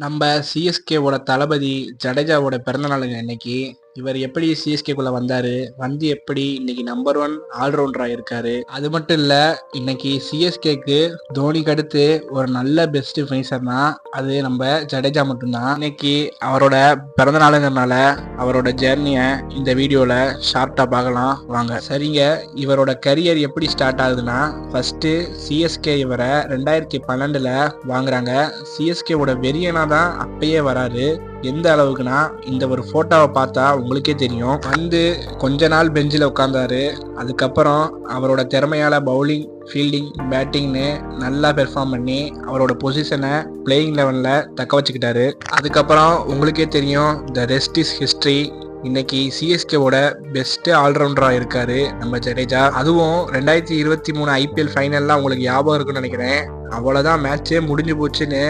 நம்ம சிஎஸ்கேவோட தளபதி ஜடேஜாவோட பிறந்த நாளுங்க இன்னைக்கு. இவர் எப்படி சிஎஸ்கேக்குள்ள வந்தாரு, வந்து எப்படி இன்னைக்கு நம்பர் 1 ஆல்ரவுண்டரா இருக்காரு. அது மட்டும் இல்ல, இன்னைக்கு சிஎஸ்கேக்கு தோனிக்கு அடுத்து ஒரு நல்ல பெஸ்ட் ஃபினிஷர்னா அது நம்ம ஜடேஜா மட்டும்தான். இன்னைக்கு அவரோட பிறந்த நாளுங்கிறனால அவரோட ஜேர்னியை இந்த வீடியோல ஷார்ட்டா பார்க்கலாம் வாங்க. சரிங்க, இவரோட கரியர் எப்படி ஸ்டார்ட் ஆகுதுன்னா, ஃபர்ஸ்ட் சிஎஸ்கே இவரை 2012ல் வாங்குறாங்க. சிஎஸ்கேவோட வெறியனா தான் அப்பயே வராரு. எந்த அளவுக்குன்னா, இந்த ஒரு போட்டோவை பார்த்தா உங்களுக்கே தெரியும். வந்து கொஞ்ச நாள் பெஞ்சில் உட்கார்ந்தாரு. அதுக்கப்புறம் அவரோட திறமையால பவுலிங், ஃபீல்டிங், பேட்டிங்னு நல்லா பெர்ஃபார்ம் பண்ணி அவரோட பொசிஷனை பிளேயிங் லெவனில் தக்க வச்சுக்கிட்டாரு. அதுக்கப்புறம் உங்களுக்கே தெரியும், த ரெஸ்ட் இஸ் ஹிஸ்ட்ரி. இன்னைக்கு சிஎஸ்கேவோட பெஸ்ட் ஆல்ரவுண்டராக இருக்காரு நம்ம ஜடேஜா. அதுவும் 2023 ஐபிஎல் ஃபைனல்லாம் உங்களுக்கு ஞாபகம் இருக்குன்னு நினைக்கிறேன். அவ்வளோதான், மேட்சே முடிஞ்சு போச்சுன்னு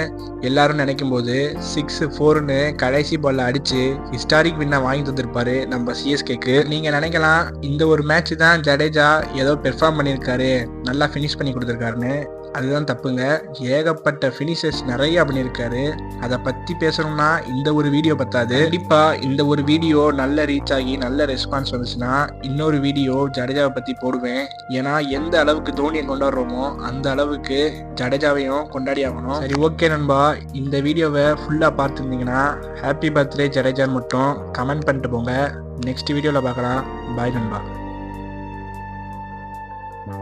எல்லாரும் நினைக்கும் போது 6-4ன்னு கடைசி பால்ல அடிச்சு ஹிஸ்டாரிக் வின்னை வாங்கி தந்திருப்பாரு நம்ம சிஎஸ்கேக்கு. நீங்க நினைக்கலாம், இந்த ஒரு மேட்ச் தான் ஜடேஜா ஏதோ பெர்ஃபார்ம் பண்ணியிருக்காரு, நல்லா ஃபினிஷ் பண்ணி கொடுத்துருக்காருன்னு. அதுதான் தப்புங்க. ஏகப்பட்ட ஃபினிஷர்ஸ் நிறைய பண்ணியிருக்காரு. அதை பற்றி பேசணும்னா இந்த ஒரு வீடியோ பத்தாது. கண்டிப்பாக இந்த ஒரு வீடியோ நல்ல ரீச் ஆகி நல்ல ரெஸ்பான்ஸ் வந்துச்சுன்னா இன்னொரு வீடியோ ஜடேஜாவை பற்றி போடுவேன். ஏன்னா எந்த அளவுக்கு தோனியை கொண்டாடுறோமோ அந்த அளவுக்கு ஜடேஜாவையும் கொண்டாடி ஆகணும். சரி, ஓகே நண்பா, இந்த வீடியோவை ஃபுல்லாக பார்த்துருந்தீங்கன்னா ஹாப்பி பர்த்டே ஜடேஜான்னு மட்டும் கமெண்ட் பண்ணிட்டு போங்க. நெக்ஸ்ட் வீடியோவில் பார்க்கலாம். பாய் நண்பா.